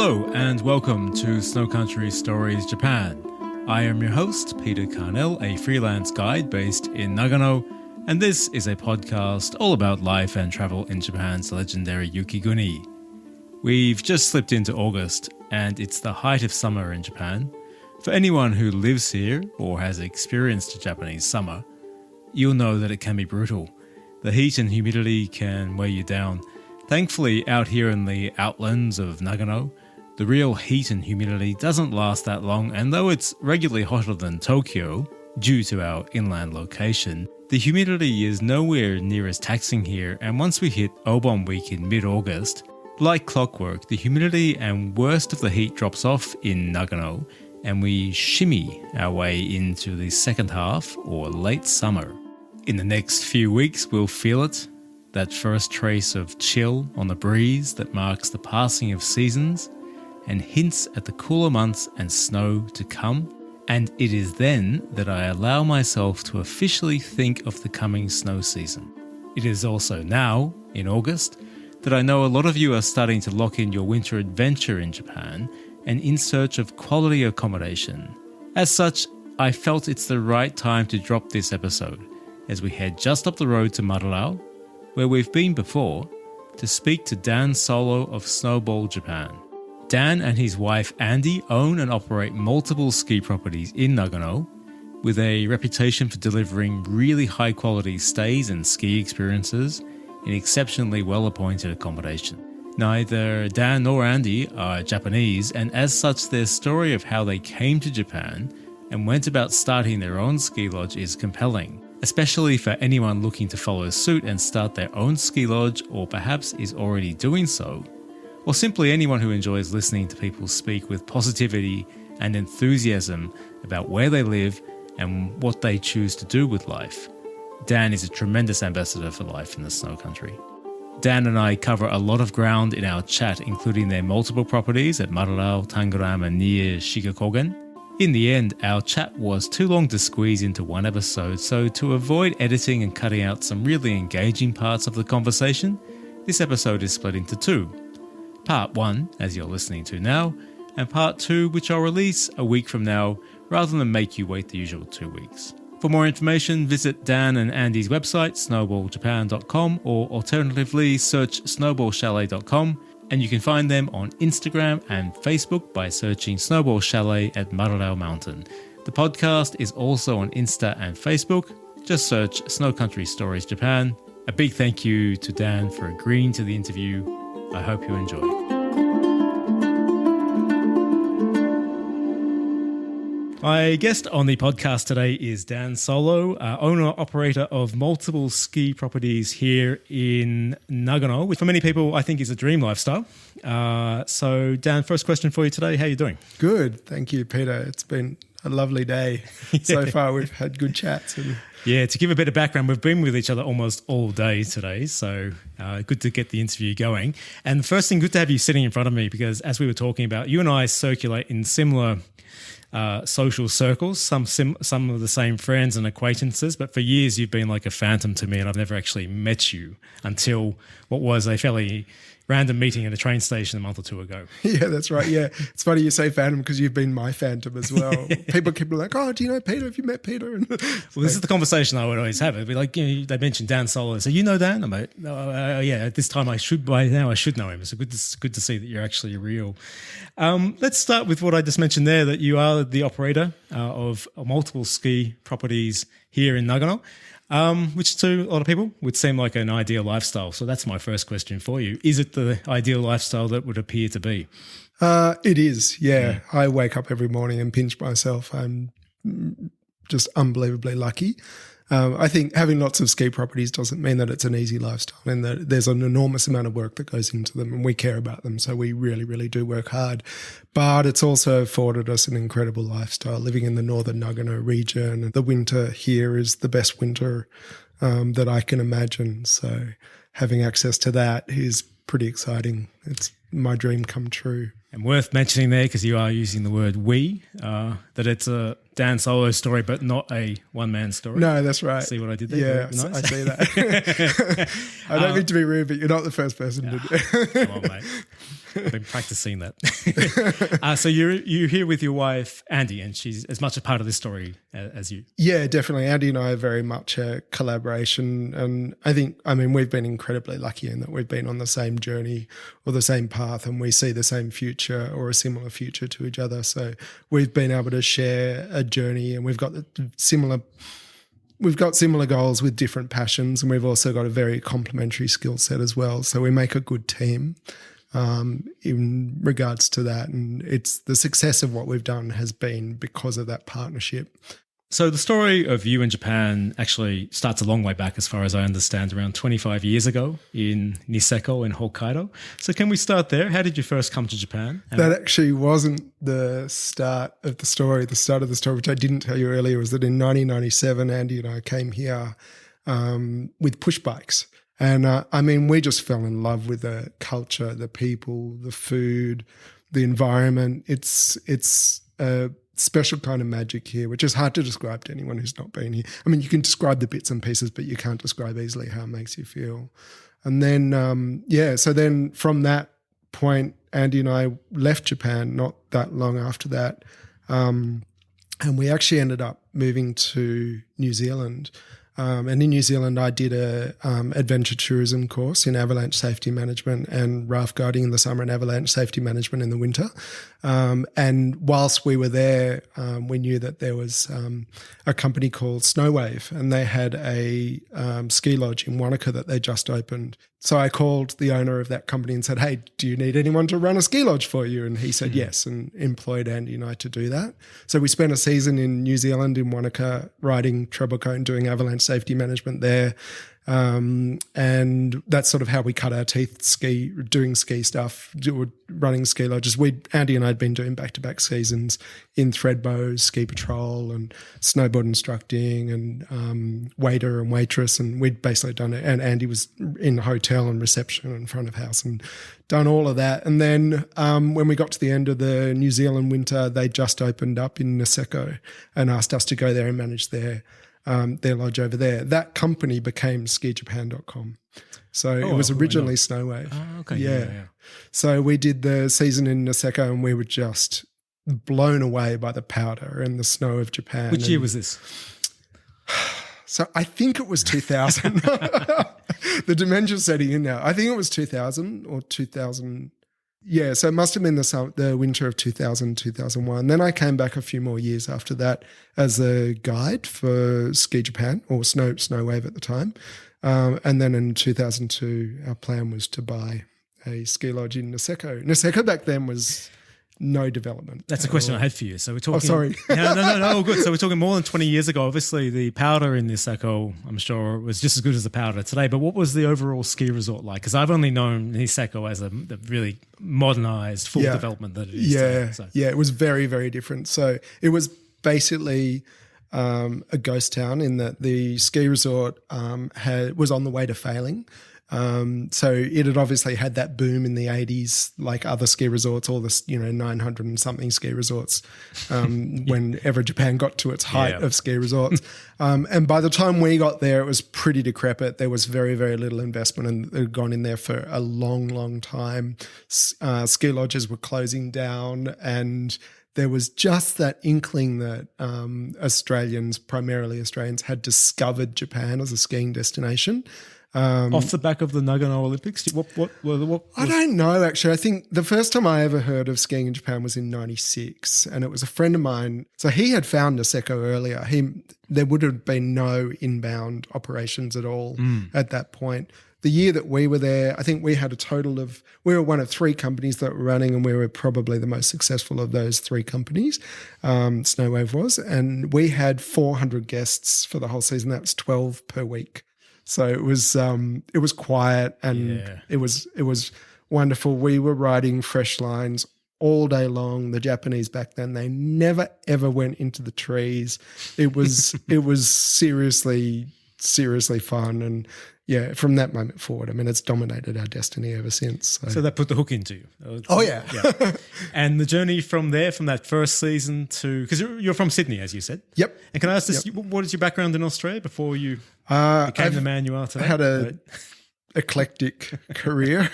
Hello and welcome to Snow Country Stories Japan. I am your host, Peter Carnell, a freelance guide based in Nagano, and this is a podcast all about life and travel in Japan's legendary Yukiguni. We've just slipped into August, and it's the height of summer in Japan. For anyone who lives here or has experienced a Japanese summer, you'll know that it can be brutal. The heat and humidity can weigh you down. Thankfully, out here in the outlands of Nagano, the real heat and humidity doesn't last that long, and though it's regularly hotter than Tokyo, due to our inland location, the humidity is nowhere near as taxing here, and once we hit Obon week in mid-August, like clockwork, the humidity and worst of the heat drops off in Nagano, and we shimmy our way into the second half or late summer. In the next few weeks, we'll feel it, that first trace of chill on the breeze that marks the passing of seasons and hints at the cooler months and snow to come. And it is then that I allow myself to officially think of the coming snow season. It is also now, in August, that I know a lot of you are starting to lock in your winter adventure in Japan and in search of quality accommodation. As such, I felt it's the right time to drop this episode as we head just up the road to Madarao, where we've been before, to speak to Dan Solo of Snowball, Japan. Dan and his wife Andy own and operate multiple ski properties in Nagano, with a reputation for delivering really high quality stays and ski experiences in exceptionally well-appointed accommodation. Neither Dan nor Andy are Japanese, and as such their story of how they came to Japan and went about starting their own ski lodge is compelling, especially for anyone looking to follow suit and start their own ski lodge, or perhaps is already doing so, or simply anyone who enjoys listening to people speak with positivity and enthusiasm about where they live and what they choose to do with life. Dan is a tremendous ambassador for life in the snow country. Dan and I cover a lot of ground in our chat, including their multiple properties at Madarao, Tangaram and near Shigakogen. In the end, our chat was too long to squeeze into one episode, so to avoid editing and cutting out some really engaging parts of the conversation, this episode is split into two. Part 1, as you're listening to now, and Part 2, which I'll release a week from now, rather than make you wait the usual 2 weeks. For more information, visit Dan and Andy's website, snowballjapan.com, or alternatively, search snowballchalet.com, and you can find them on Instagram and Facebook by searching Snowball Chalet at Madarao Mountain. The podcast is also on Insta and Facebook. Just search Snow Country Stories Japan. A big thank you to Dan for agreeing to the interview. I hope you enjoy. My guest on the podcast today is Dan Solo, owner-operator of multiple ski properties here in Nagano, which for many people I think is a dream lifestyle. So Dan, first question for you today. How are you doing? Good. Thank you, Peter. It's been a lovely day so far. We've had good chats. Yeah, to give a bit of background, we've been with each other almost all day today, so good to get the interview going. And the first thing, good to have you sitting in front of me, because as we were talking about, you and I circulate in similar social circles, some of the same friends and acquaintances, but for years you've been like a phantom to me, and I've never actually met you until what was a fairly random meeting at a train station a month or two ago. Yeah, that's right. Yeah, it's funny you say phantom because you've been my phantom as well. People keep like, "Oh, do you know Peter? Have you met Peter?" Well, this is the conversation I would always have. It'd be like, they mentioned Dan Solo. So you know Dan? I'm like, yeah. At this time, I should know him. So good to see that you're actually real. Let's start with what I just mentioned there, that you are the operator of multiple ski properties here in Nagano. Which to a lot of people would seem like an ideal lifestyle. So that's my first question for you. Is it the ideal lifestyle that would appear to be? It is, yeah. I wake up every morning and pinch myself. I'm just unbelievably lucky. I think having lots of ski properties doesn't mean that it's an easy lifestyle, and that there's an enormous amount of work that goes into them, and we care about them. So we really, really do work hard. But it's also afforded us an incredible lifestyle living in the northern Nagano region. The winter here is the best winter that I can imagine. So having access to that is pretty exciting. It's my dream come true. And worth mentioning there, because you are using the word "we," that it's a Dan Solo story, but not a one-man story. No, that's right. See what I did there? Yeah, Nice. I see that. I don't mean to be rude, but you're not the first person to do it. Come on, mate. I've been practicing that. So you're here with your wife, Andy, and she's as much a part of this story as you. Yeah, definitely. Andy and I are very much a collaboration. And we've been incredibly lucky in that we've been on the same journey or the same path, and we see the same future or a similar future to each other. So we've been able to share a journey, and we've got similar goals with different passions, and we've also got a very complementary skill set as well. So we make a good team. In regards to that, and it's the success of what we've done has been because of that partnership. So the story of you in Japan actually starts a long way back, as far as I understand, around 25 years ago in Niseko in Hokkaido. So can we start there? How did you first come to Japan? That actually wasn't the start of the story. The start of the story, which I didn't tell you earlier, was that in 1997, Andy and I came here with push bikes. And we just fell in love with the culture, the people, the food, the environment. It's a special kind of magic here, which is hard to describe to anyone who's not been here. You can describe the bits and pieces, but you can't describe easily how it makes you feel. And then, so then from that point, Andy and I left Japan not that long after that. And we actually ended up moving to New Zealand. And in New Zealand, I did a adventure tourism course in avalanche safety management and raft guiding in the summer and avalanche safety management in the winter. And whilst we were there, we knew that there was a company called Snowwave, and they had a ski lodge in Wanaka that they just opened. So I called the owner of that company and said, "Hey, do you need anyone to run a ski lodge for you?" And he said yes, and employed Andy and I to do that. So we spent a season in New Zealand in Wanaka riding treble cone, doing avalanche safety management there. And that's sort of how we cut our teeth doing ski stuff, running ski lodges. Andy and I had been doing back-to-back seasons in Threadbow, ski patrol and snowboard instructing and waiter and waitress. And we'd basically done it. And Andy was in the hotel and reception and front of house and done all of that. And then when we got to the end of the New Zealand winter, they just opened up in Niseko and asked us to go there and manage their lodge over there. That company became skijapan.com. So it was originally Snowwave. Oh, okay. Yeah. So we did the season in Niseko and we were just blown away by the powder and the snow of Japan. Which year was this? So I think it was 2000. The dementia's setting in now. I think it was 2000 or 2000. Yeah, so it must have been the winter of 2000, 2001. Then I came back a few more years after that as a guide for Ski Japan, or Snowwave at the time. And then in 2002, our plan was to buy a ski lodge in Niseko. Niseko back then was no development. That's a question I had for you. So we're talking. Oh, sorry. No, good. So we're talking more than 20 years ago. Obviously, the powder in Niseko, I'm sure, was just as good as the powder today. But what was the overall ski resort like? Because I've only known Niseko as the really modernized, full development that it is today. So. Yeah, it was very, very different. So it was basically a ghost town in that the ski resort was on the way to failing. So it had obviously had that boom in the 80s, like other ski resorts, all the 900 and something ski resorts, whenever Japan got to its height of ski resorts. And by the time we got there, it was pretty decrepit. There was very, very little investment, and it had gone in there for a long, long time. Ski lodges were closing down, and there was just that inkling that primarily Australians, had discovered Japan as a skiing destination. Off the back of the Nagano Olympics? What I don't know, actually. I think the first time I ever heard of skiing in Japan was in 96, and it was a friend of mine. So he had found Niseko earlier. There would have been no inbound operations at all at that point. The year that we were there, I think we had we were one of three companies that were running, and we were probably the most successful of those three companies, Snowwave was, and we had 400 guests for the whole season. That was 12 per week. So it was quiet, and it was wonderful. We were riding fresh lines all day long. The Japanese back then, they never ever went into the trees. It was seriously fun, and yeah, from that moment forward, I mean, it's dominated our destiny ever since. So that put the hook into you. Oh, yeah. And the journey from there, from that first season to, because you're from Sydney, as you said. Yep. And can I ask this, what is your background in Australia before you became the man you are today? I had a eclectic career.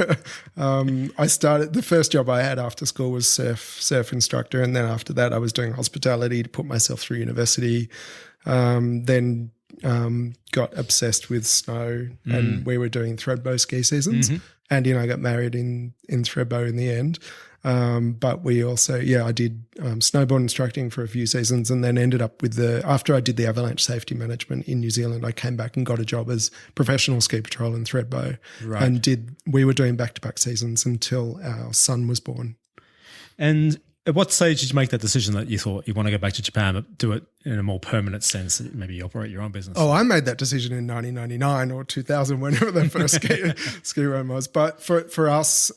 I started, the first job I had after school was surf instructor. And then after that, I was doing hospitality to put myself through university. Then got obsessed with snow and we were doing Thredbo ski seasons. Andy and I got married in Thredbo in the end. But we also, I did snowboard instructing for a few seasons and then ended up with after I did the avalanche safety management in New Zealand, I came back and got a job as professional ski patrol in Thredbo and we were doing back-to-back seasons until our son was born. And at what stage did you make that decision that you thought you want to go back to Japan, but do it in a more permanent sense, maybe you operate your own business? Oh, I made that decision in 1999 or 2000, whenever the first ski run was. But for us,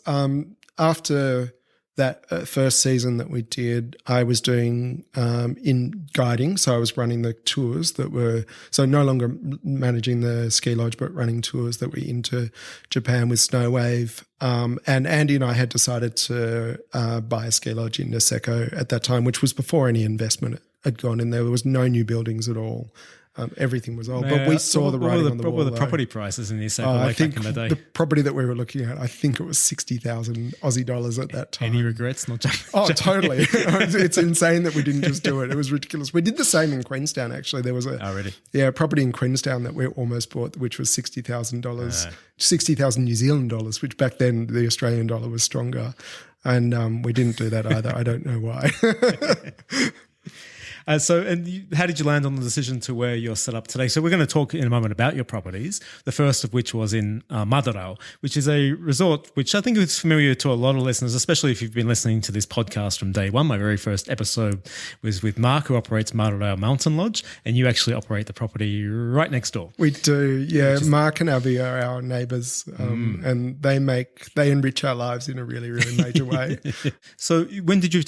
after that first season that we did, I was doing in guiding. So I was running the tours that were, so no longer managing the ski lodge, but running tours that were into Japan with Snowwave. And Andy and I had decided to buy a ski lodge in Niseko at that time, which was before any investment had gone in there. There was no new buildings at all. Everything was old, but we saw the writing on the wall. What were the property prices in the Niseko I think back in the day? The property that we were looking at, I think it was 60,000 Aussie dollars at that time. Any regrets? Not jumping? Oh, totally. It's insane that we didn't just do it. It was ridiculous. We did the same in Queenstown, actually. There was a property in Queenstown that we almost bought, which was $60,000, 60,000 New Zealand dollars, which back then the Australian dollar was stronger. And we didn't do that either. I don't know why. How did you land on the decision to where you're set up today? So we're going to talk in a moment about your properties, the first of which was in Madarao, which is a resort which I think is familiar to a lot of listeners, especially if you've been listening to this podcast from day one. My very first episode was with Mark, who operates Madarao Mountain Lodge, and you actually operate the property right next door. We do, yeah. Mark and Avi are our neighbours and they enrich our lives in a really, really major way. So when did you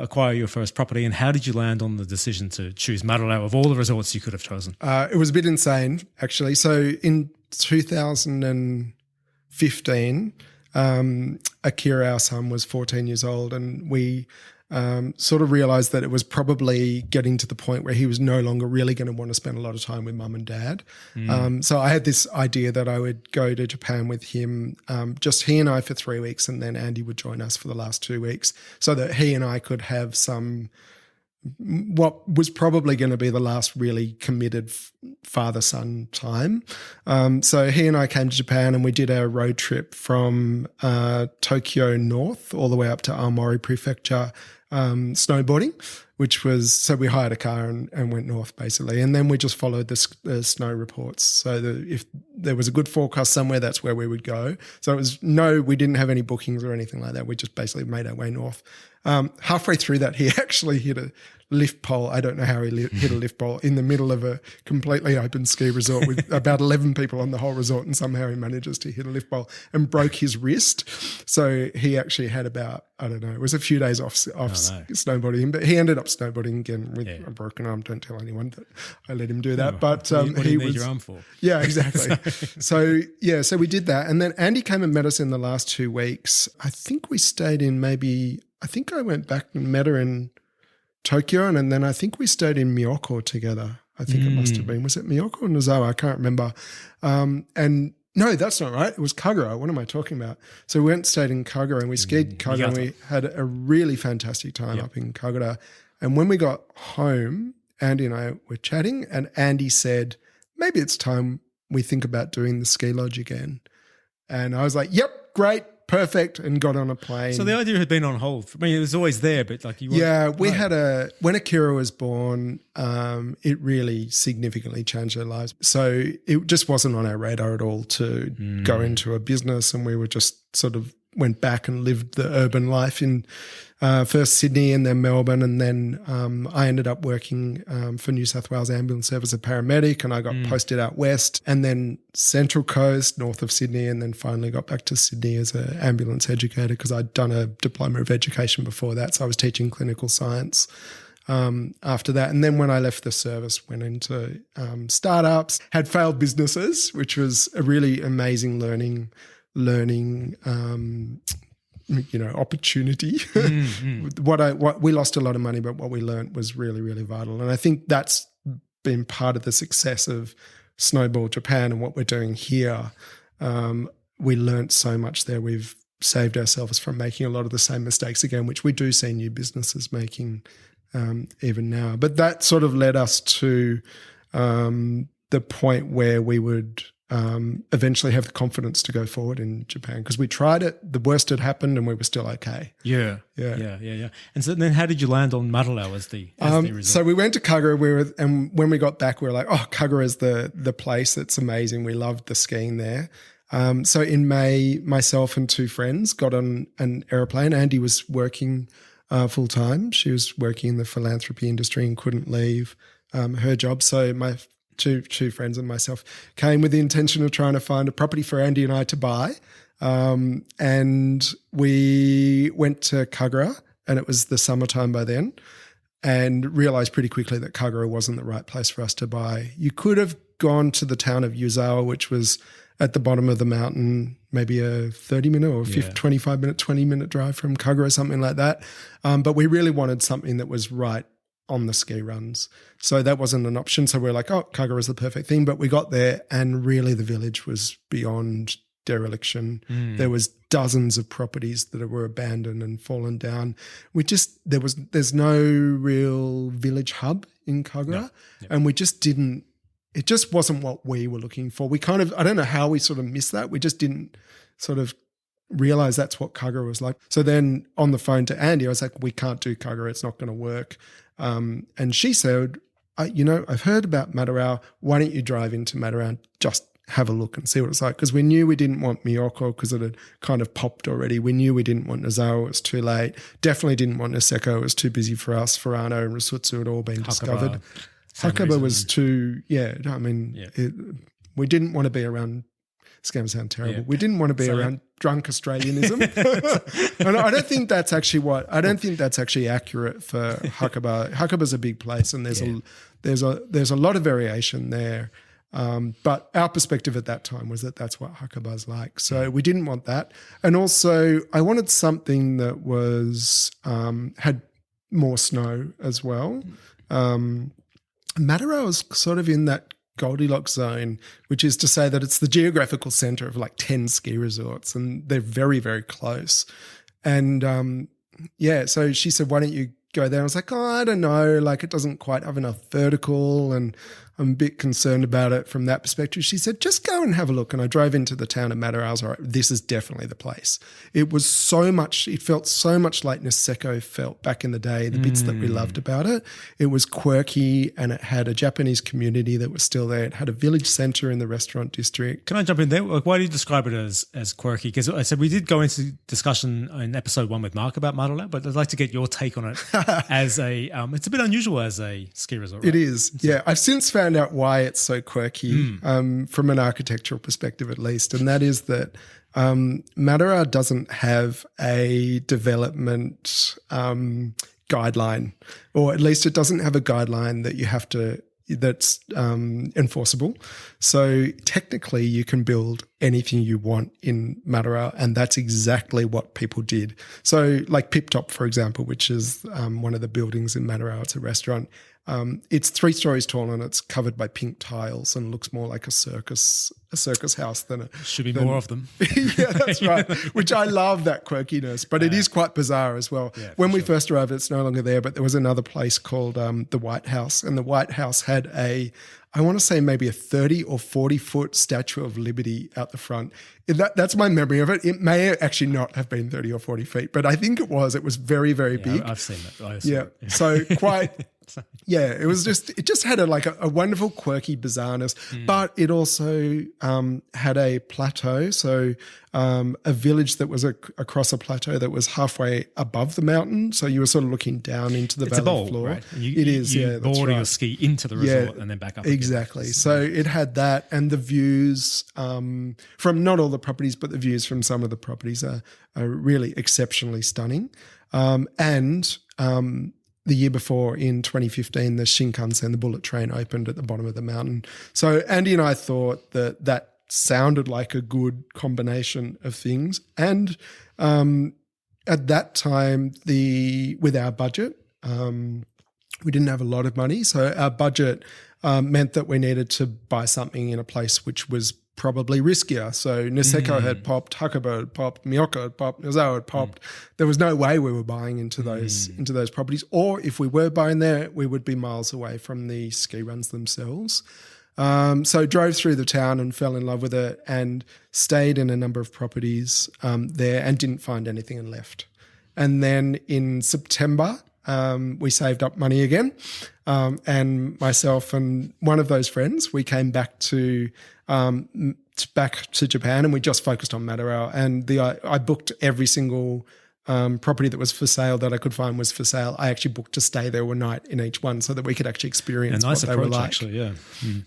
acquire your first property and how did you land on the decision to choose Madarao of all the resorts you could have chosen? It was a bit insane, actually. So in 2015, Akira, our son, was 14 years old and we sort of realised that it was probably getting to the point where he was no longer really going to want to spend a lot of time with mum and dad. So I had this idea that I would go to Japan with him, just he and I for 3 weeks, and then Andy would join us for the last 2 weeks so that he and I could have what was probably going to be the last really committed father-son time. So he and I came to Japan and we did a road trip from Tokyo north all the way up to Aomori Prefecture, snowboarding, which was, so we hired a car and went north basically. And then we just followed the snow reports. So if there was a good forecast somewhere, that's where we would go. So it was we didn't have any bookings or anything like that. We just basically made our way north. Halfway through that, he actually hit a lift pole. I don't know how he hit a lift pole in the middle of a completely open ski resort with about 11 people on the whole resort, and somehow he manages to hit a lift pole and broke his wrist. So he actually had about, I don't know, it was a few days off snowboarding, but he ended up snowboarding again with a broken arm. Don't tell anyone that I let him do that. But what do you need your arm for? Yeah, exactly. So we did that. And then Andy came and met us in the last 2 weeks. I think we stayed in I think I went back and met her in Tokyo, and then I think we stayed in Miyako together. I think it must have been. Was it Miyako or Nozawa? I can't remember. And no, that's not right. It was Kagura. What am I talking about? So we stayed in Kagura and we skied Kagura and we had a really fantastic time up in Kagura. And when we got home, Andy and I were chatting and Andy said, maybe it's time we think about doing the ski lodge again. And I was like, yep, great. Perfect, and got on a plane. So the idea had been on hold. I mean, it was always there, but like you weren't. Yeah, we had when Akira was born, it really significantly changed our lives. So it just wasn't on our radar at all to go into a business, and we were just sort of went back and lived the urban life in first Sydney and then Melbourne, and then I ended up working for New South Wales Ambulance Service as a paramedic, and I got posted out west and then Central Coast, north of Sydney, and then finally got back to Sydney as an ambulance educator because I'd done a diploma of education before that, so I was teaching clinical science. after that. And then when I left the service, went into startups, had failed businesses, which was a really amazing learning opportunity. Mm-hmm. What we lost a lot of money, but what we learned was really, really vital. And I think that's been part of the success of Snowball Japan and what we're doing here. We learned so much there. We've saved ourselves from making a lot of the same mistakes again, which we do see new businesses making even now. But that sort of led us to the point where we would eventually have the confidence to go forward in Japan, because we tried it, the worst had happened, and we were still okay. Yeah. And so then how did you land on Mararau as the resort? So we went to Kagura, and when we got back, we were like, oh, Kagura is the place. It's amazing. We loved the skiing there. So in May, myself and two friends got on an aeroplane. Andy was working full time. She was working in the philanthropy industry and couldn't leave her job. So my two friends and myself came with the intention of trying to find a property for Andy and I to buy. And we went to Kagura, and it was the summertime by then, and realised pretty quickly that Kagura wasn't the right place for us to buy. You could have gone to the town of Yuzawa, which was at the bottom of the mountain, maybe a 30-minute or 25-minute, 20-minute drive from Kagura, something like that. But we really wanted something that was right on the ski runs. So that wasn't an option. So we're like, oh, Kagura is the perfect thing. But we got there, and really the village was beyond dereliction. There was dozens of properties that were abandoned and fallen down. There's no real village hub in Kagura. No. And we just didn't, it just wasn't what we were looking for. We kind of, I don't know how we sort of missed that. We just didn't sort of realize that's what Kagura was like. So then on the phone to Andy, I was like, we can't do Kagura. It's not going to work. And she said, I've heard about Mararau. Why don't you drive into Mararau and just have a look and see what it's like? Because we knew we didn't want Miyoko because it had kind of popped already. We knew we didn't want Nozawa. It was too late. Definitely didn't want Niseko. It was too busy for us. Furano and Rusutsu had all been discovered. Hakaba was too, we didn't want to be around, it's going to sound terrible. We didn't want to be around drunk Australianism. And I don't think that's actually accurate for Hakaba. Hakaba's a big place, and there's a lot of variation there. But our perspective at that time was that that's what Hakaba's like. So we didn't want that. And also I wanted something that was, had more snow as well. Mararau is sort of in that Goldilocks zone, which is to say that it's the geographical center of like 10 ski resorts, and they're very, very close. And so she said, why don't you go there? I was like, oh, I don't know, like it doesn't quite have enough vertical, and I'm a bit concerned about it from that perspective. She said, just go and have a look. And I drove into the town of Mararau. I was all right, this is definitely the place. It felt so much like Niseko felt back in the day, the bits that we loved about it. It was quirky, and it had a Japanese community that was still there. It had a village centre in the restaurant district. Can I jump in there? Like, why do you describe it as quirky? Because I said we did go into discussion in episode 1 with Mark about Mararau, but I'd like to get your take on it as it's a bit unusual as a ski resort, right? It is, yeah. I've since found out why it's so quirky from an architectural perspective at least, and that is that Mararau doesn't have a development guideline, or at least it doesn't have a guideline that you have to that's enforceable. So technically you can build anything you want in Mararau, and that's exactly what people did. So like Pip Top, for example, which is one of the buildings in Mararau, it's a restaurant. It's 3 stories tall, and it's covered by pink tiles, and looks more like a circus house than a... Should be more of them. Yeah, that's right. Which I love, that quirkiness, but it is quite bizarre as well. Yeah, when we first arrived, it's no longer there, but there was another place called the White House, and the White House had I want to say maybe a 30 or 40 foot Statue of Liberty out the front. That's my memory of it. It may actually not have been 30 or 40 feet, but I think it was. It was very, very big. I've seen that. Yeah. So quite... Yeah, it just had a wonderful, quirky bizarreness, but it also had a plateau, so a village that was across a plateau that was halfway above the mountain, so you were sort of looking down into the valley floor. Right? You board your ski into the resort and then back up. Exactly. So it had that, and the views from not all the properties, but the views from some of the properties are really exceptionally stunning, and the year before, in 2015, the Shinkansen, the bullet train, opened at the bottom of the mountain. So Andy and I thought that sounded like a good combination of things. And at that time, with our budget, we didn't have a lot of money. So our budget meant that we needed to buy something in a place which was probably riskier. So Niseko had popped, Hakuba had popped, Miyoko had popped, Nozawa had popped. There was no way we were buying into those properties. Or if we were buying there, we would be miles away from the ski runs themselves. So drove through the town and fell in love with it and stayed in a number of properties there and didn't find anything and left. And then in September, we saved up money again, and myself and one of those friends, we came back to Japan, and we just focused on Madarao. And I booked every single property that was for sale that I could find was for sale. I actually booked to stay there one night in each one so that we could actually experience a nice what approach, they were like. Actually, yeah.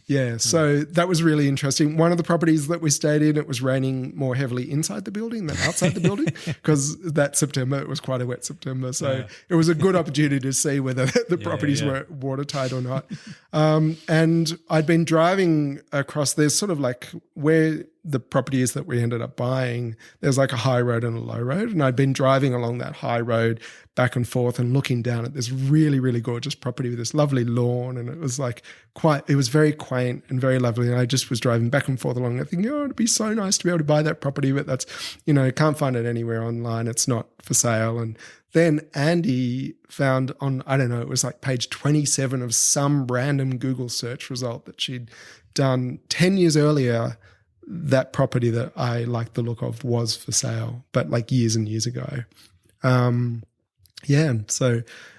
Yeah, so that was really interesting. One of the properties that we stayed in, it was raining more heavily inside the building than outside the building, because that September, it was quite a wet September. So it was a good opportunity to see whether the properties were watertight or not. And I'd been driving across, there's sort of like where the property is that we ended up buying, there's like a high road and a low road. And I'd been driving along that high road back and forth and looking down at this really, really gorgeous property with this lovely lawn. And it was like it was very quaint and very lovely. And I just was driving back and forth along it thinking, it'd be so nice to be able to buy that property, but that's, can't find it anywhere online. It's not for sale. And then Andy found on, I don't know, it was like page 27 of some random Google search result that she'd done 10 years earlier. That property that I liked the look of was for sale, but like years and years ago. So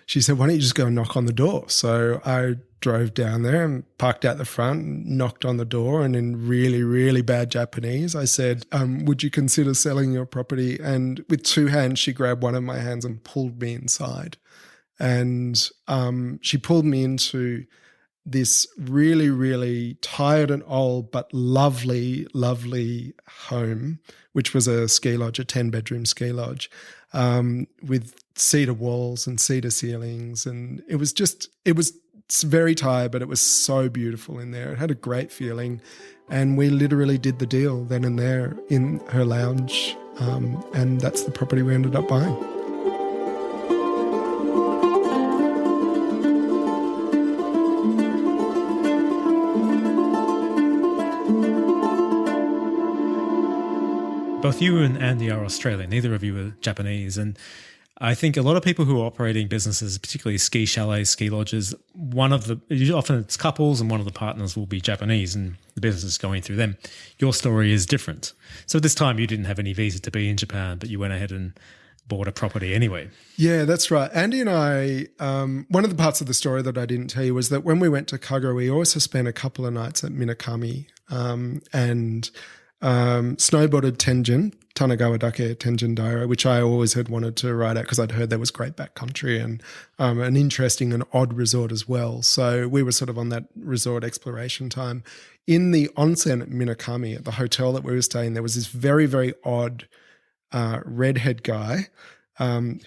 she said, why don't you just go and knock on the door? So I drove down there and parked out the front, knocked on the door, and in really, really bad Japanese, I said, would you consider selling your property? And with two hands, she grabbed one of my hands and pulled me inside. And she pulled me into this really, really tired and old but lovely, lovely home, which was a ski lodge, a 10-bedroom ski lodge, with cedar walls and cedar ceilings. And it was very tired, but it was so beautiful in there. It had a great feeling. And we literally did the deal then and there in her lounge. And that's the property we ended up buying. Both you and Andy are Australian. Neither of you are Japanese. And I think a lot of people who are operating businesses, particularly ski chalets, ski lodges, often it's couples and one of the partners will be Japanese and the business is going through them. Your story is different. So at this time you didn't have any visa to be in Japan, but you went ahead and bought a property anyway. Yeah, that's right. Andy and I, one of the parts of the story that I didn't tell you was that when we went to Kago, we also spent a couple of nights at Minakami and snowboarded Tenjin, Tanagawa Dake Tenjin Daira, which I always had wanted to ride at because I'd heard there was great backcountry and an interesting and odd resort as well. So we were sort of on that resort exploration time. In the onsen at Minakami, at the hotel that we were staying, there was this very, very odd redhead guy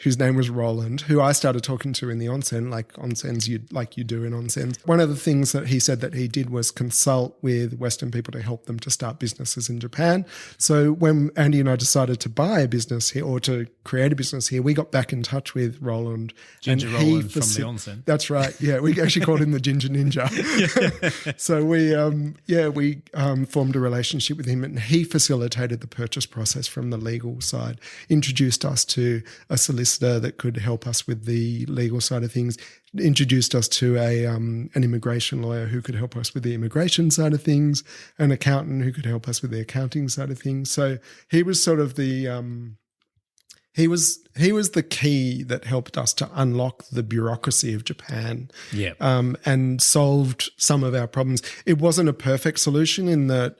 whose name was Roland, who I started talking to in the onsen, like onsens you do in onsens. One of the things that he said that he did was consult with Western people to help them to start businesses in Japan. So when Andy and I decided to buy a business here or to create a business here, we got back in touch with Roland. Ginger Roland from the onsen. That's right. Yeah, we actually called him the Ginger Ninja. So we formed a relationship with him, and he facilitated the purchase process from the legal side, introduced us to a solicitor that could help us with the legal side of things, introduced us to an immigration lawyer who could help us with the immigration side of things, an accountant who could help us with the accounting side of things. So he was sort of the he was the key that helped us to unlock the bureaucracy of Japan, and solved some of our problems. It wasn't a perfect solution in that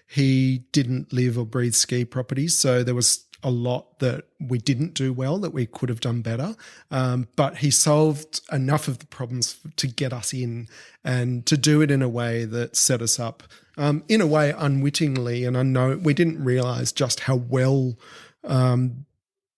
he didn't live or breathe ski properties, so there was a lot that we didn't do well that we could have done better, but he solved enough of the problems to get us in and to do it in a way that set us up, in a way unwittingly and unknown. We didn't realise just how well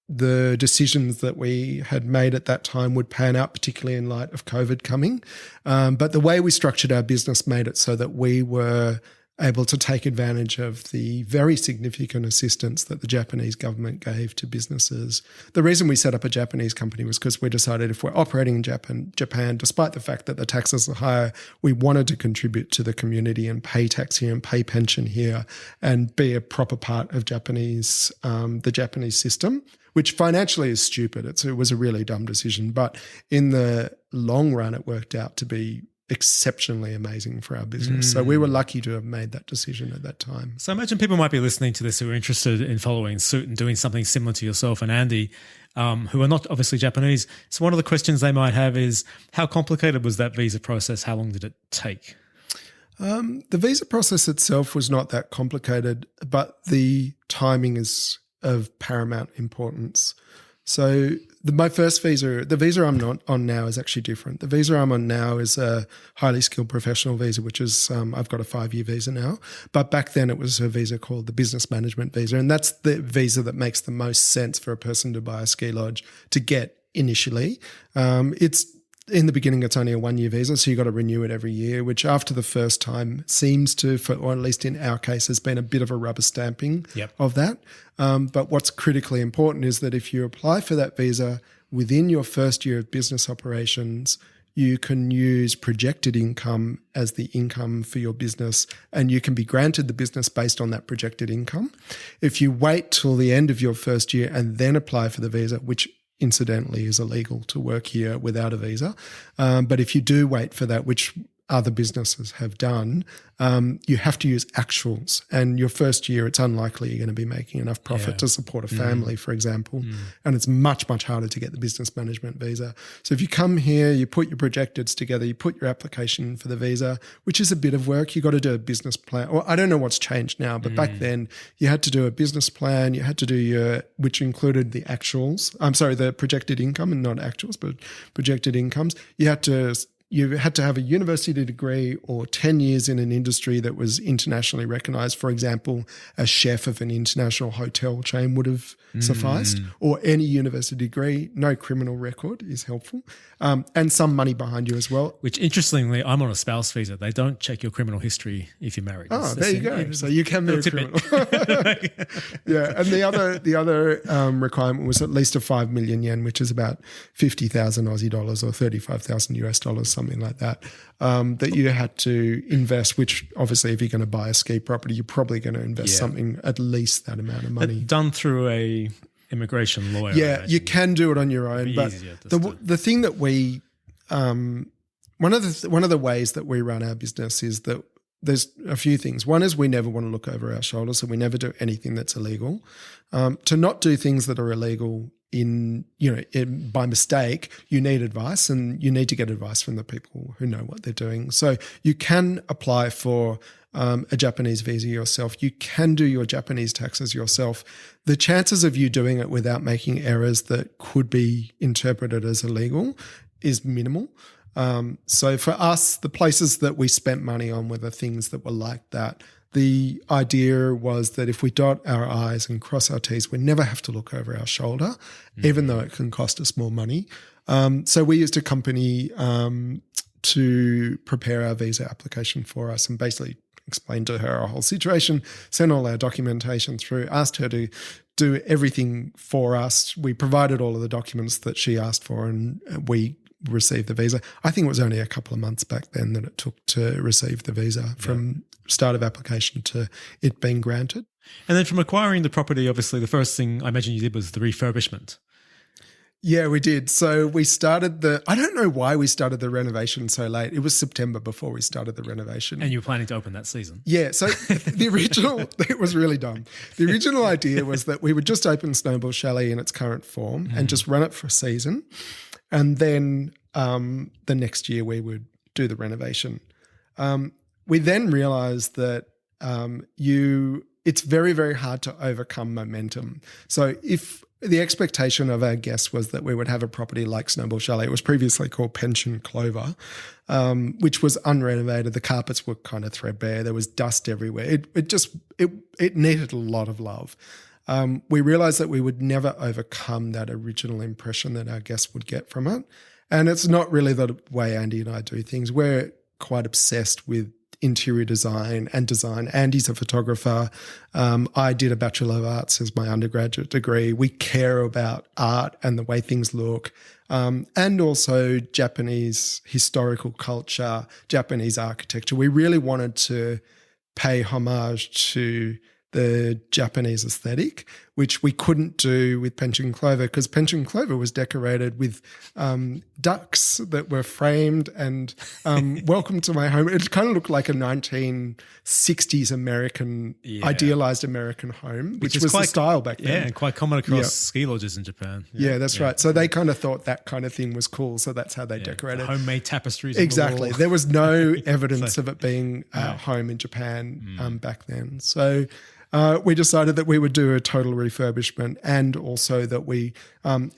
the decisions that we had made at that time would pan out, particularly in light of COVID coming. But the way we structured our business made it so that we were able to take advantage of the very significant assistance that the Japanese government gave to businesses. The reason we set up a Japanese company was because we decided if we're operating in Japan, despite the fact that the taxes are higher, we wanted to contribute to the community and pay tax here and pay pension here and be a proper part of the Japanese system, which financially is stupid. It was a really dumb decision. But in the long run, it worked out to be exceptionally amazing for our business. So we were lucky to have made that decision at that time. So I imagine people might be listening to this who are interested in following suit and doing something similar to yourself and Andy, who are not obviously Japanese. So one of the questions they might have is, how complicated was that visa process? How long did it take? The visa process itself was not that complicated, but the timing is of paramount importance. So my first visa, the visa I'm not on now is actually different. The visa I'm on now is a highly skilled professional visa, which is, I've got a 5-year visa now. But back then it was a visa called the business management visa. And that's the visa that makes the most sense for a person to buy a ski lodge to get initially. In the beginning, it's only a 1-year visa, so you've got to renew it every year, which after the first time seems to, or at least in our case, has been a bit of a rubber stamping of that. But what's critically important is that if you apply for that visa within your first year of business operations, you can use projected income as the income for your business, and you can be granted the business based on that projected income. If you wait till the end of your first year and then apply for the visa, which incidentally is illegal to work here without a visa. But if you do wait for that, which other businesses have done, you have to use actuals. And your first year, it's unlikely you're going to be making enough profit to support a family, for example. And it's much, much harder to get the business management visa. So if you come here, you put your projecteds together, you put your application for the visa, which is a bit of work. You got to do a business plan. Or I don't know what's changed now, but back then you had to do a business plan. You had to do which included the actuals. The projected income and not actuals, but projected incomes. You had to have a university degree or 10 years in an industry that was internationally recognized. For example, a chef of an international hotel chain would have sufficed, or any university degree. No criminal record is helpful, and some money behind you as well. Which, interestingly, I'm on a spouse visa. They don't check your criminal history if you're married. Oh, there you go. So you can be a criminal. Yeah, and the other requirement was at least a 5 million yen, which is about 50,000 Aussie dollars or 35,000 US dollars, something like that, that you had to invest, which obviously if you're going to buy a ski property, you're probably going to invest something at least that amount of money. Done through a immigration lawyer. Yeah, you can do it on your own. But the thing that we, one of the ways that we run our business is that there's a few things. One is we never want to look over our shoulder, so we never do anything that's illegal. To not do things that are illegal by mistake, you need advice, and you need to get advice from the people who know what they're doing. So you can apply for a Japanese visa yourself. You can do your Japanese taxes yourself. The chances of you doing it without making errors that could be interpreted as illegal is minimal. So for us, the places that we spent money on were the things that were like that. The idea was that if we dot our I's and cross our T's, we never have to look over our shoulder, even though it can cost us more money. So we used a company to prepare our visa application for us and basically explained to her our whole situation, sent all our documentation through, asked her to do everything for us. We provided all of the documents that she asked for, and we received the visa. I think it was only a couple of months back then that it took to receive the visa from start of application to it being granted. And then from acquiring the property, obviously the first thing I imagine you did was the refurbishment. Yeah, we did. So we started I don't know why we started the renovation so late. It was September before we started the renovation. And you were planning to open that season. Yeah. So the original, it was really dumb. The original idea was that we would just open Snowball Chalet in its current form and just run it for a season. And then the next year we would do the renovation. We then realized that it's very, very hard to overcome momentum. So if the expectation of our guests was that we would have a property like Snowball Chalet, it was previously called Pension Clover, which was unrenovated. The carpets were kind of threadbare. There was dust everywhere. It needed a lot of love. we realized that we would never overcome that original impression that our guests would get from it. And it's not really the way Andy and I do things. We're quite obsessed with interior design and design. Andy's a photographer. I did a Bachelor of Arts as my undergraduate degree. We care about art and the way things look, and also Japanese historical culture, Japanese architecture. We really wanted to pay homage to the Japanese aesthetic, which we couldn't do with Pension Clover, because Pension Clover was decorated with ducks that were framed and welcome to my home. It kind of looked like a 1960s American, idealized American home, which was quite, the style back then. Yeah, and quite common across ski lodges in Japan. Yeah, that's right. So they kind of thought that kind of thing was cool. So that's how they decorated. Homemade tapestries. Exactly. On the wall. There was no evidence of it being home in Japan back then. So we decided that we would do a total refurbishment, and also that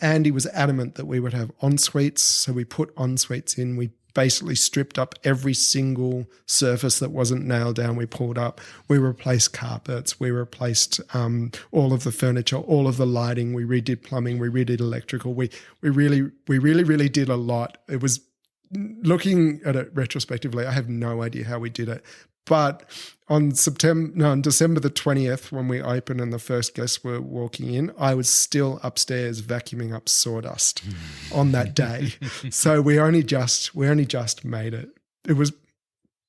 Andy was adamant that we would have en-suites. So we put en-suites in. We basically stripped up every single surface that wasn't nailed down. We pulled up. We replaced carpets. We replaced all of the furniture, all of the lighting. We redid plumbing. We redid electrical. We really did a lot. It was, looking at it retrospectively, I have no idea how we did it. But on December the 20th, when we opened and the first guests were walking in, I was still upstairs vacuuming up sawdust on that day. So we only just made it. It was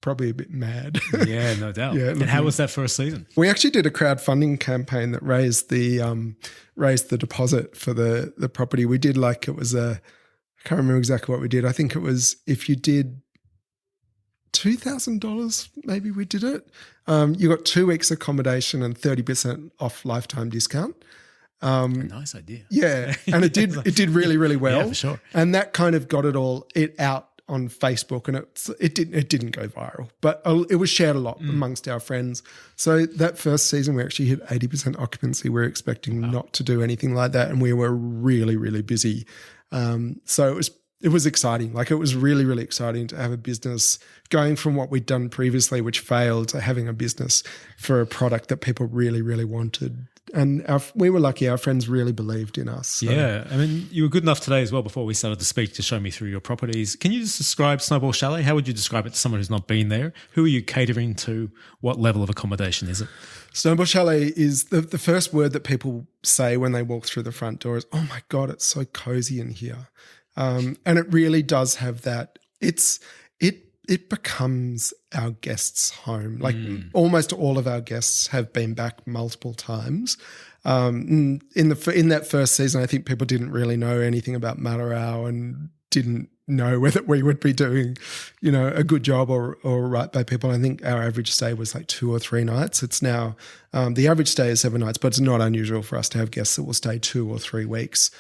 probably a bit mad. Yeah, no doubt. And how was that first season? We actually did a crowdfunding campaign that raised the deposit for the property. We did I can't remember exactly what we did. I think it was, if you did $2,000, maybe we did it. You got 2 weeks accommodation and 30% off lifetime discount. A nice idea. Yeah, and it did really, really well. Yeah, for sure. And that kind of got it out on Facebook, and it didn't go viral, but it was shared a lot amongst our friends. So that first season, we actually hit 80% occupancy. We were expecting not to do anything like that, and we were really, really busy. So it was exciting. It was really, really exciting to have a business going from what we'd done previously, which failed, to having a business for a product that people really, really wanted. And we were lucky. Our friends really believed in us. So. Yeah. I mean, you were good enough today as well, before we started to speak, to show me through your properties. Can you just describe Snowball Chalet? How would you describe it to someone who's not been there? Who are you catering to? What level of accommodation is it? Snowball Chalet is the first word that people say when they walk through the front door is, "Oh my God, it's so cozy in here." And it really does have that. It becomes our guests' home. Almost all of our guests have been back multiple times. In that first season, I think people didn't really know anything about Matarao and didn't know whether we would be doing, a good job or right by people. I think our average stay was 2 or 3 nights. It's now the average stay is 7 nights, but it's not unusual for us to have guests that will stay 2 or 3 weeks.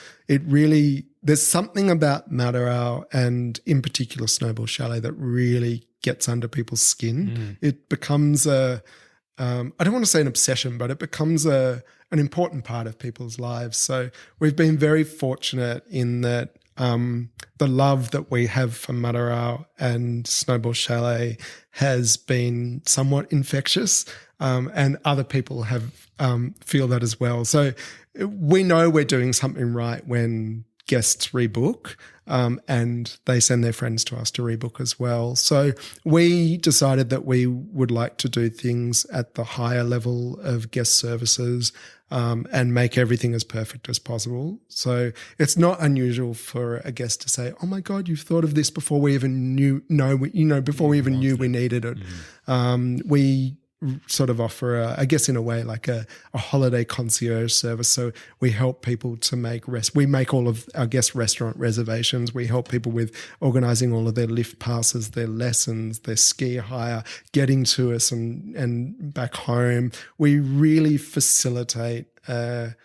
There's something about Matarao, and in particular Snowball Chalet, that really gets under people's skin. It becomes I don't want to say an obsession, but it becomes an important part of people's lives. So we've been very fortunate in that the love that we have for Matarao and Snowball Chalet has been somewhat infectious, and other people have feel that as well. So we know we're doing something right when guests rebook, and they send their friends to us to rebook as well. So we decided that we would like to do things at the higher level of guest services, and make everything as perfect as possible. So it's not unusual for a guest to say, "Oh my God, you've thought of this before we even before we even knew we needed it." We sort of offer, I guess in a way, like a holiday concierge service. So we help people to we make all of our guest restaurant reservations. We help people with organising all of their lift passes, their lessons, their ski hire, getting to us and back home. We really facilitate a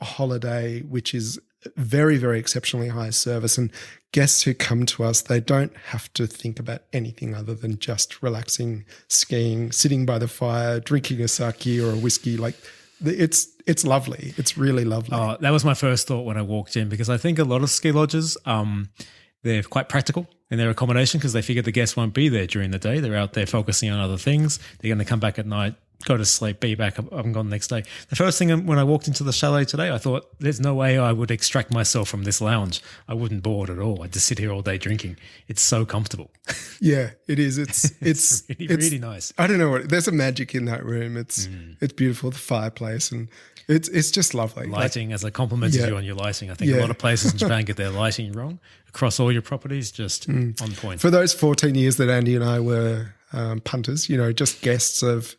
holiday which is very, very exceptionally high service, and guests who come to us, they don't have to think about anything other than just relaxing, skiing, sitting by the fire, drinking a sake or a whiskey. It's lovely. It's really lovely. Oh, that was my first thought when I walked in, because I think a lot of ski lodges, they're quite practical in their accommodation, because they figure the guests won't be there during the day. They're out there focusing on other things. They're going to come back at night, go to sleep, be back up and gone the next day. The first thing when I walked into the chalet today, I thought, there's no way I would extract myself from this lounge. I wouldn't board at all. I'd just sit here all day drinking. It's so comfortable. Yeah, it is. It's really nice. I don't know what, there's a magic in that room. It's beautiful, the fireplace, and it's just lovely. Lighting, as I complimented you on your lighting. I think a lot of places in Japan get their lighting wrong across all your properties, just on point. For those 14 years that Andy and I were punters, just guests of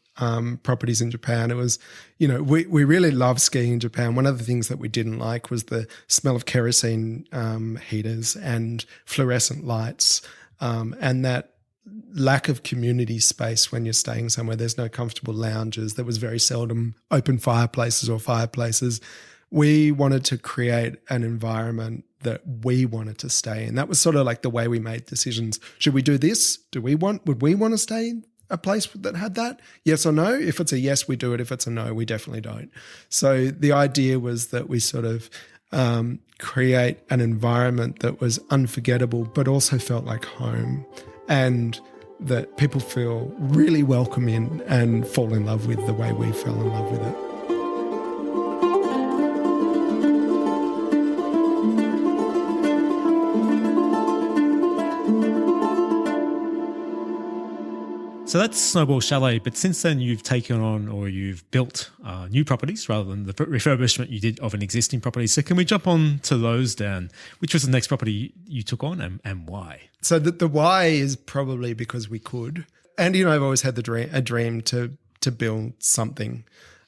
properties in Japan, it was, we really love skiing in Japan. One of the things that we didn't like was the smell of kerosene heaters and fluorescent lights, and that lack of community space when you're staying somewhere. There's no comfortable lounges. There was very seldom open fireplaces or fireplaces. We wanted to create an environment that we wanted to stay in. That was sort of like the way we made decisions. Should we do this? Would we want to stay in a place that had that? Yes or no? If it's a yes, we do it. If it's a no, we definitely don't. So the idea was that we sort of create an environment that was unforgettable, but also felt like home, and that people feel really welcome in and fall in love with the way we fell in love with it. So that's Snowball Chalet, but since then you've taken on, or you've built new properties rather than the refurbishment you did of an existing property. So can we jump on to those, Dan? Which was the next property you took on, and why? So the why is probably because we could. Andy and I have always had a dream to build something.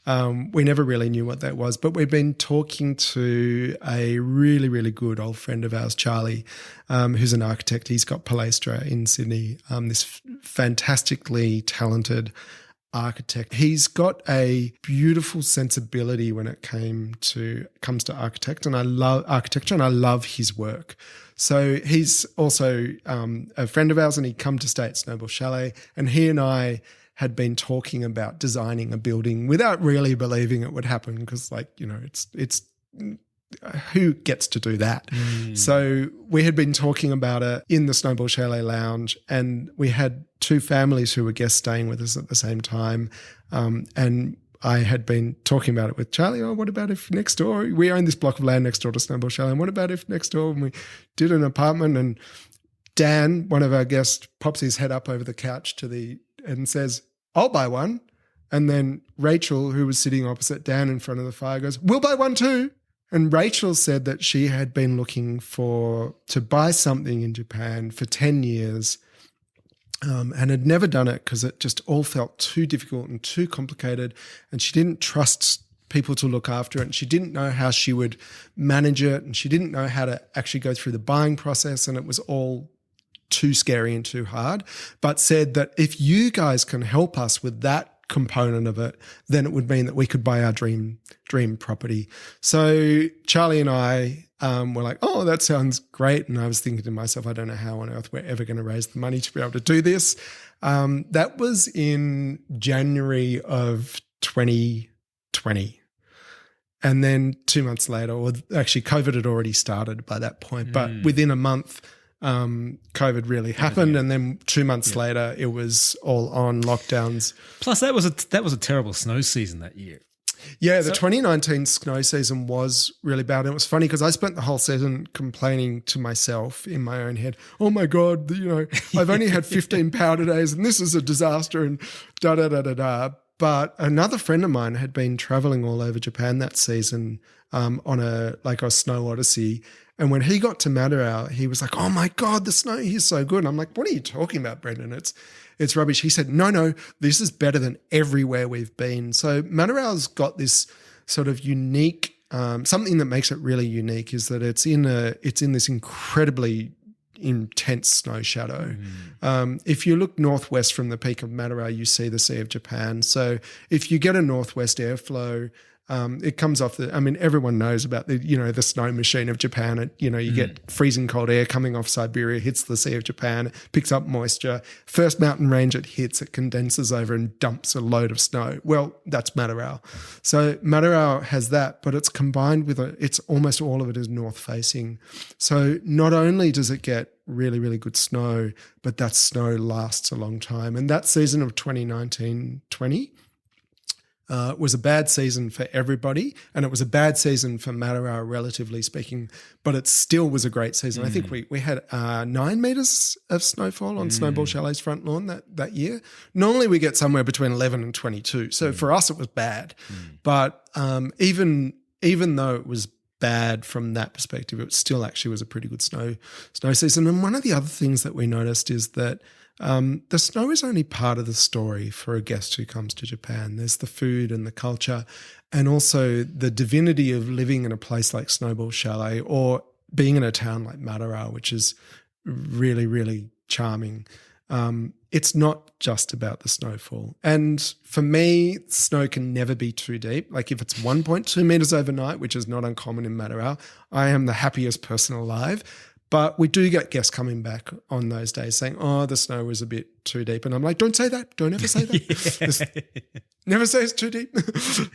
We never really knew what that was, but we've been talking to a really, really good old friend of ours, Charlie, who's an architect. He's got Palestra in Sydney, this fantastically talented architect. He's got a beautiful sensibility when it comes to architecture, and I love his work. So he's also a friend of ours, and he'd come to stay at Snowball Chalet, and he and I had been talking about designing a building without really believing it would happen, because it's who gets to do that? So we had been talking about it in the Snowball Chalet lounge, and we had two families who were guests staying with us at the same time. And I had been talking about it with Charlie. Oh, what about if next door, we own this block of land next door to Snowball Chalet, and what about if next door, and we did an apartment, and Dan, one of our guests, pops his head up over the couch and says, I'll buy one. And then Rachel, who was sitting opposite Dan in front of the fire, goes, we'll buy one too. And Rachel said that she had been looking to buy something in Japan for 10 years and had never done it because it just all felt too difficult and too complicated, and she didn't trust people to look after it, and she didn't know how she would manage it, and she didn't know how to actually go through the buying process, and it was all too scary and too hard, but said that if you guys can help us with that component of it, then it would mean that we could buy our dream property. So Charlie and I were like, oh, that sounds great. And I was thinking to myself, I don't know how on earth we're ever going to raise the money to be able to do this. That was in January of 2020. And then 2 months later, or actually COVID had already started by that point, but within a month, COVID really happened, and then 2 months later, it was all on lockdowns. Plus, that was a terrible snow season that year. Yeah, the 2019 snow season was really bad. And it was funny because I spent the whole season complaining to myself in my own head, oh my God, I've only had 15 powder days and this is a disaster and da-da-da-da-da. But another friend of mine had been traveling all over Japan that season on a snow odyssey. And when he got to Madarao, he was like, oh my God, the snow here is so good. And I'm like, what are you talking about, Brendan? It's rubbish. He said, no, this is better than everywhere we've been. So Madarao's got this sort of unique, something that makes it really unique is that it's in this incredibly intense snow shadow. If you look northwest from the peak of Madarao, you see the Sea of Japan. So if you get a northwest airflow, it comes off everyone knows about the snow machine of Japan. You get freezing cold air coming off Siberia, hits the Sea of Japan, picks up moisture. First mountain range it hits, it condenses over and dumps a load of snow. Well, that's Madarao. So Madarao has that, but it's combined with it's almost all of it is north facing. So not only does it get really, really good snow, but that snow lasts a long time. And that season of 2019-20, It was a bad season for everybody, and it was a bad season for Matarao, relatively speaking, but it still was a great season. I think we had 9 metres of snowfall on Snowball Chalet's front lawn that year. Normally we get somewhere between 11 and 22. So for us it was bad. But even though it was bad from that perspective, it still actually was a pretty good snow season. And one of the other things that we noticed is that the snow is only part of the story for a guest who comes to Japan. There's the food and the culture, and also the divinity of living in a place like Snowball Chalet or being in a town like Matarao, which is really, really charming. It's not just about the snowfall. And for me, snow can never be too deep. Like if it's 1.2 metres overnight, which is not uncommon in Matarao, I am the happiest person alive. But we do get guests coming back on those days saying, oh, the snow was a bit too deep. And I'm like, don't say that. Don't ever say that. Never say it's too deep.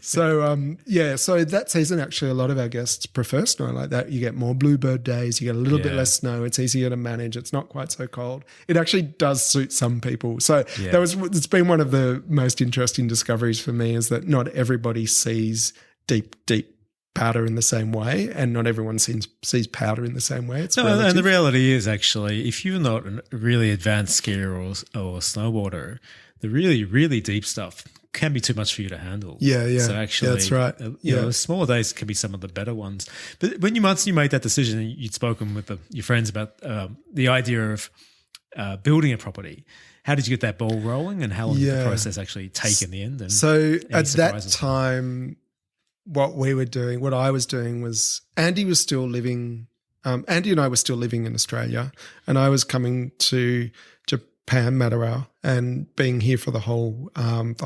So, so that season, actually, a lot of our guests prefer snow like that. You get more bluebird days. You get a little bit less snow. It's easier to manage. It's not quite so cold. It actually does suit some people. So it's been one of the most interesting discoveries for me, is that not everybody sees deep powder in the same way, and not everyone sees powder in the same way. It's relative. And the reality is, actually, if you're not a really advanced skier or snowboarder, the really, really deep stuff can be too much for you to handle. Yeah. So actually, that's right. You know, smaller days can be some of the better ones. But once you made that decision, and you'd spoken with your friends about the idea of building a property, how did you get that ball rolling, and how long did the process actually take in the end? And so at that time, what I was doing was Andy and I were still living in Australia, and I was coming to Japan, Matarao, and being here for the whole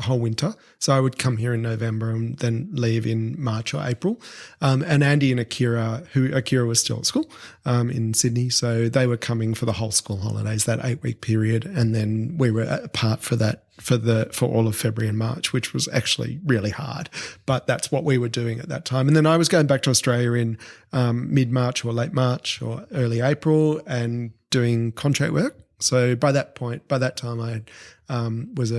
winter. So I would come here in November and then leave in March or April. And Andy and Akira was still at school in Sydney, so they were coming for the whole school holidays, that 8-week period, and then we were apart for that for all of February and March, which was actually really hard. But that's what we were doing at that time. And then I was going back to Australia in mid-March or late March or early April and doing contract work. So by that time, I was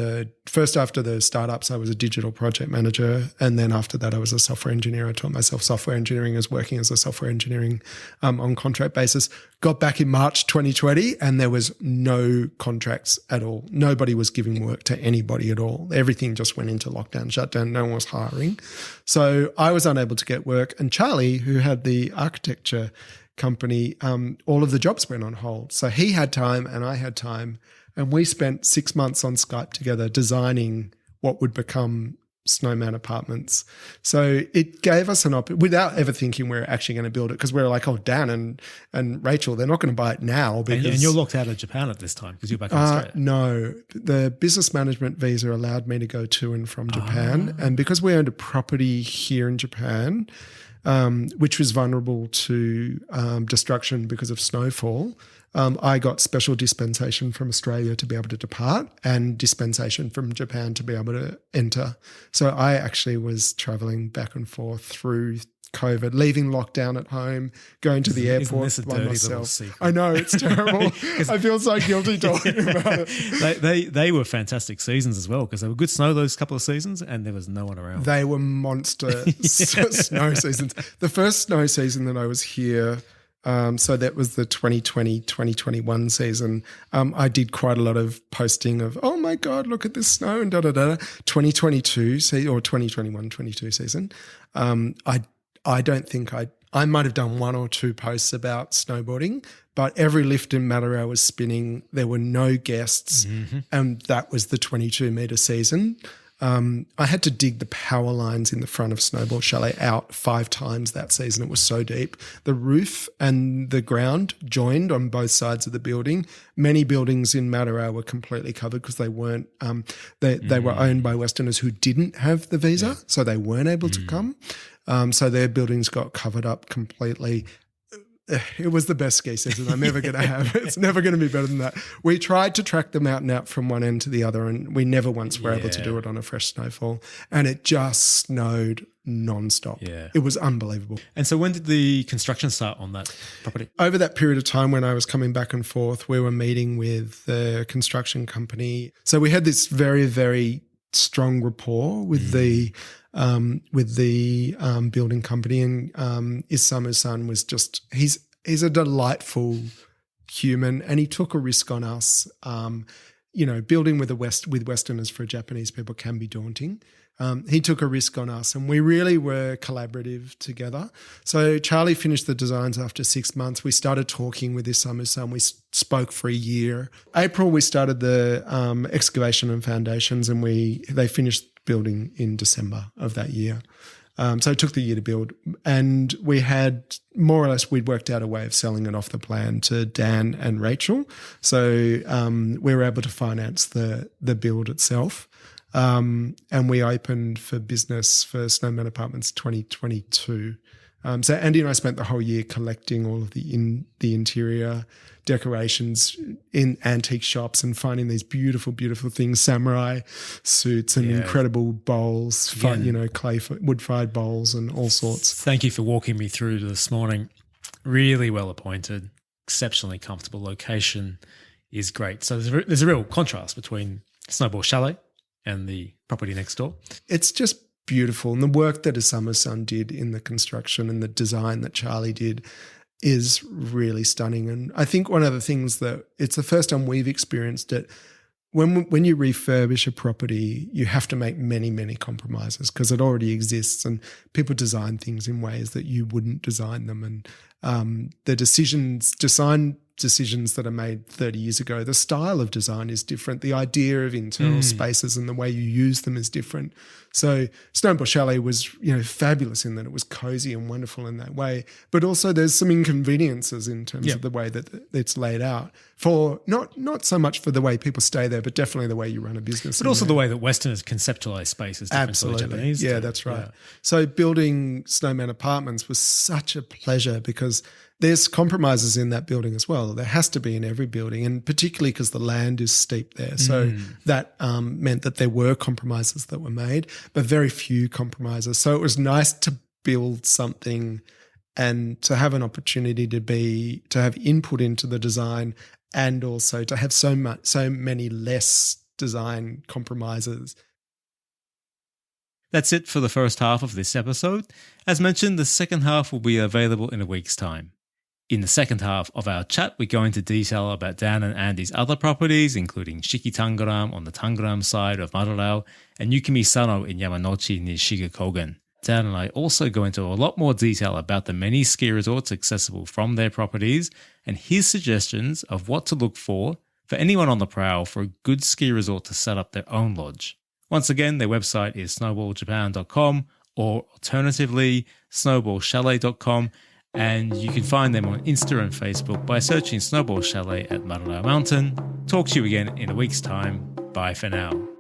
first after the startups, I was a digital project manager. And then after that, I was a software engineer. I taught myself software engineering as working as a software engineering on contract basis. Got back in March 2020 and there was no contracts at all. Nobody was giving work to anybody at all. Everything just went into lockdown, shutdown. No one was hiring. So I was unable to get work. And Charlie, who had the architecture company, all of the jobs went on hold. So he had time and I had time, and we spent 6 months on Skype together designing what would become Snowman Apartments. So it gave us an opportunity without ever thinking we were actually going to build it, because we were like, oh, Dan and Rachel, they're not going to buy it now. Because, and you're locked out of Japan at this time because you're back in Australia. No, the business management visa allowed me to go to and from Japan. And because we owned a property here in Japan, which was vulnerable to destruction because of snowfall, I got special dispensation from Australia to be able to depart and dispensation from Japan to be able to enter. So I actually was traveling back and forth through COVID, leaving lockdown at home, going to the airport by myself. I know, it's terrible. I feel so guilty talking about it. They were fantastic seasons as well, because they were good snow those couple of seasons and there was no one around. They were monster snow seasons. The first snow season that I was here, so that was the 2020-2021 season. I did quite a lot of posting of, oh my God, look at this snow and da-da-da. 2022 or 2021-22 season. I don't think I might have done 1 or 2 posts about snowboarding, but every lift in Matarao was spinning. There were no guests, and that was the 22-metre season. I had to dig the power lines in the front of Snowball Chalet out 5 times that season. It was so deep. The roof and the ground joined on both sides of the building. Many buildings in Matarao were completely covered because they weren't. They were owned by Westerners who didn't have the visa, so they weren't able to come. So their buildings got covered up completely. It was the best ski season I'm ever going to have. It's never going to be better than that. We tried to track them out and out from one end to the other, and we never once were able to do it on a fresh snowfall. And it just snowed nonstop. Yeah. It was unbelievable. And so when did the construction start on that property? Over that period of time when I was coming back and forth, we were meeting with the construction company. So we had this very, very strong rapport with the building company, and Isamu-san was just he's a delightful human, and he took a risk on us. Building with Westerners for Japanese people can be daunting. He took a risk on us, and we really were collaborative together. So Charlie finished the designs after 6 months. We started talking with Isamu-san. We spoke for a year. April, we started the excavation and foundations, and they finished building in December of that year. So it took the year to build, and we had more or less, we'd worked out a way of selling it off the plan to Dan and Rachel. So we were able to finance the build itself. And we opened for business for Snowman Apartments 2022. So Andy and I spent the whole year collecting all of the interior decorations in antique shops and finding these beautiful, beautiful things, samurai suits and incredible bowls, clay wood-fired bowls and all sorts. Thank you for walking me through this morning. Really well appointed, exceptionally comfortable location is great. So there's a real contrast between Snowball Chalet and the property next door. It's just beautiful. And the work that Isamu-san did in the construction and the design that Charlie did is really stunning. And I think one of the things that it's the first time we've experienced it, when you refurbish a property, you have to make many, many compromises because it already exists, and people design things in ways that you wouldn't design them. And the design decisions that are made 30 years ago, the style of design is different. The idea of internal spaces and the way you use them is different. So Snowball Chalet was, fabulous in that it was cozy and wonderful in that way. But also there's some inconveniences in terms of the way that it's laid out for not so much for the way people stay there, but definitely the way you run a business. But also the way that Westerners conceptualize space is different to the Japanese. Yeah, that's right. Yeah. So building Snowman Apartments was such a pleasure because there's compromises in that building as well. There has to be in every building, and particularly because the land is steep there. So that meant that there were compromises that were made, but very few compromises. So it was nice to build something and to have an opportunity to have input into the design, and also to have so many less design compromises. That's it for the first half of this episode. As mentioned, the second half will be available in a week's time. In the second half of our chat, we go into detail about Dan and Andy's other properties, including Shiki Tangaram on the Tangaram side of Marurao and Yukimi Sano in Yamanochi near Shiga Kogen. Dan and I also go into a lot more detail about the many ski resorts accessible from their properties and his suggestions of what to look for anyone on the prowl for a good ski resort to set up their own lodge. Once again, their website is snowballjapan.com or alternatively snowballchalet.com. And you can find them on Insta and Facebook by searching Snowball Chalet at Marurao Mountain. Talk to you again in a week's time. Bye for now.